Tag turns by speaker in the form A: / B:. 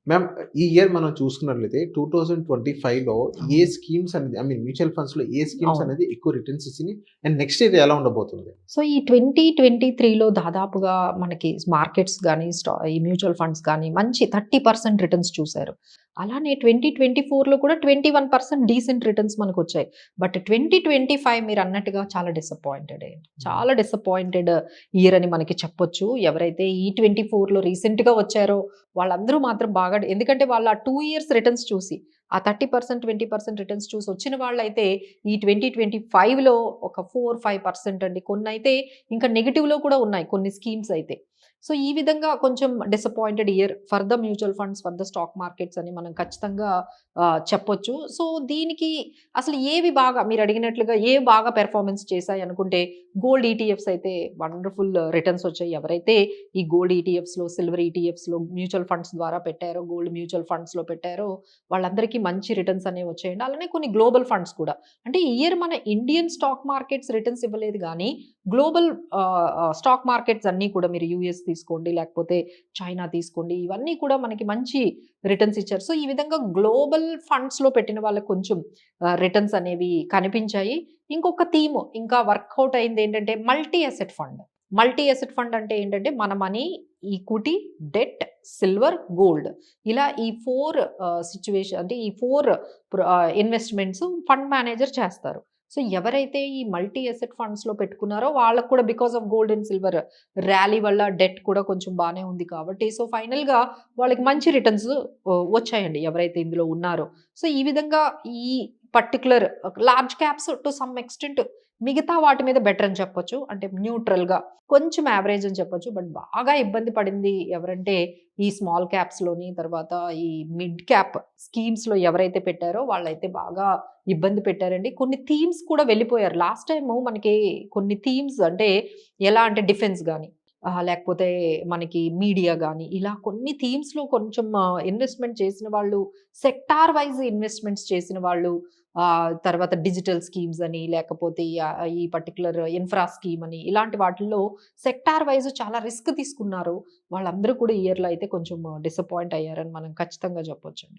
A: Ma'am ఈ year మనం చూసుకున్నట్లయితే 2025లో ఏ
B: అవును.
A: స్కీమ్స్ అనేది మ్యూచువల్ ఫండ్స్‌లో ఏ స్కీమ్స్
B: అవును.
A: అనేది ఎక్కువ రిటర్న్స్ ఇచ్చినియి? అండ్ నెక్స్ట్ ఇయర్ ఎలా ఉండబోతుంది?
B: సో, ఈ 2023లో దాదాపుగా మనకి మార్కెట్స్ గాని, ఈ మ్యూచువల్ ఫండ్స్ గాని మంచి 30% రిటర్న్స్ చూసారు. అలానే 2024లో కూడా 21% డీసెంట్ రిటర్న్స్ మనకొచ్చాయి. బట్ 2025 మీరన్నట్టుగా చాలా డిసప్పాయింటెడే.
A: హ్మ్.
B: చాలా డిసప్పాయింటెడ్ ఇయర్ అని మనకి చెప్పొచ్చు. ఎవరైతే ఈ 24లో రీసెంట్‌గా వచ్చారో వాళ్ళందరూ మాత్రం బాగా ఎందుకంటే వాళ్ళు ఆ 2 ఇయర్స్ రిటర్న్స్ చూసి, ఆ 30%, 20% రిటర్న్స్ చూసి వచ్చిన వాళ్ళైతే ఈ 2025లో ఒక 4, 5% అండి. కొన్నైతే ఇంకా నెగెటివ్‌లో కూడా ఉన్నాయి కొన్ని స్కీమ్స్ అయితే. సో, ఈ విధంగా కొంచెం disappointed year for the mutual funds, for the stock markets అని మనం ఖచ్చితంగా చెప్పొచ్చు. సో, దీనికి అసలు ఏవి బాగా మీరడిగినట్లుగా ఏవి బాగా పెర్ఫార్మన్స్ చేశాయి అనుకుంటే గోల్డ్ ఈటీఎఫ్స్ అయితే వండర్‌ఫుల్ రిటర్న్స్ వచ్చాయి. ఎవరైతే ఈ గోల్డ్ ఈటీఎఫ్స్‌లో, సిల్వర్ ఈటీఎఫ్స్‌లో మ్యూచువల్ ఫండ్స్ ద్వారా పెట్టారో, గోల్డ్ మ్యూచువల్ ఫండ్స్‌లో పెట్టారో వాళ్ళందరికీ మంచి రిటర్న్స్ అనేవి వచ్చాయండి. అలానే కొన్ని గ్లోబల్ ఫండ్స్ కూడా. అంటే ఈ ఇయర్ మన ఇండియన్ స్టాక్ మార్కెట్స్ రిటర్న్స్ ఇవ్వలేదు గానీ, గ్లోబల్ స్టాక్ మార్కెట్స్ అన్నీ కూడా మీరు యూఎస్ తీసుకోండి, లేకపోతే చైనా తీసుకోండి. ఇవన్నీ కూడా మనకి మంచి రిటర్న్స్ ఇచ్చారు. సో, ఈ విధంగా గ్లోబల్ ఫండ్స్‌లో పెట్టిన వాళ్ళకి కొంచెం రిటర్న్స్ అనేవి కనిపించాయి. ఇంకొక థీమ్ ఇంకా వర్కౌట్ అయిందేంటంటే multi asset fund. Multi asset fund అంటే ఏంటంటే మన money, equity, debt, silver, gold ఇలా ఈ 4 సిట్యుయేషన్ అంటే ఈ 4 ఇన్వెస్ట్‌మెంట్స్ ఫండ్ మేనేజర్ చేస్తారు. సో, ఎవరైతే ఈ మల్టీ అసెట్ ఫండ్స్‌లో పెట్టుకున్నారో వాళ్ళకి కూడా because of gold and silver rally వల్ల డెట్ కూడా కొంచెం బానే ఉంది కాబట్టి సో, ఫైనల్‌గా వాళ్ళకి మంచి రిటర్న్స్ వచ్చాయండి ఎవరైతే ఇందులో ఉన్నారో. సో, ఈ విధంగా ఈ particular large caps to some extent మిగతా వాటి మీద బెటర్ అని చెప్పొచ్చు. అంటే న్యూట్రల్‌గా కొంచెం యావరేజ్ అని చెప్పొచ్చు. బట్ బాగా ఇబ్బంది పడింది ఎవరంటే ఈ స్మాల్ క్యాప్స్‌లోని తర్వాత ఈ మిడ్ క్యాప్ స్కీమ్స్‌లో ఎవరైతే పెట్టారో వాళ్ళైతే బాగా ఇబ్బంది పెట్టారండి. కొన్ని థీమ్స్ కూడా వెళ్ళిపోయారు. లాస్ట్ టైము మనకి కొన్ని థీమ్స్ అంటే ఎలా అంటే డిఫెన్స్ గాని, లేకపోతే మనకి మీడియా గాని ఇలా కొన్ని థీమ్స్‌లో కొంచెం ఇన్వెస్ట్‌మెంట్ చేసిన వాళ్ళు, సెక్టార్ వైస్ ఇన్వెస్ట్‌మెంట్స్ చేసిన వాళ్ళు తర్వాత డిజిటల్ స్కీమ్స్ అని లేకపోతే ఈ పర్టిక్యులర్ ఇన్‌ఫ్రా స్కీమ్ అని ఇలాంటి వాటిల్లో సెక్టార్ వైస్ చాలా రిస్క్ తీసుకున్నారు. వాళ్ళందరూ కూడా ఈ ఇయర్‌లో అయితే కొంచెం డిసప్పాయింట్ అయ్యారని మనం ఖచ్చితంగా చెప్పొచ్చండి.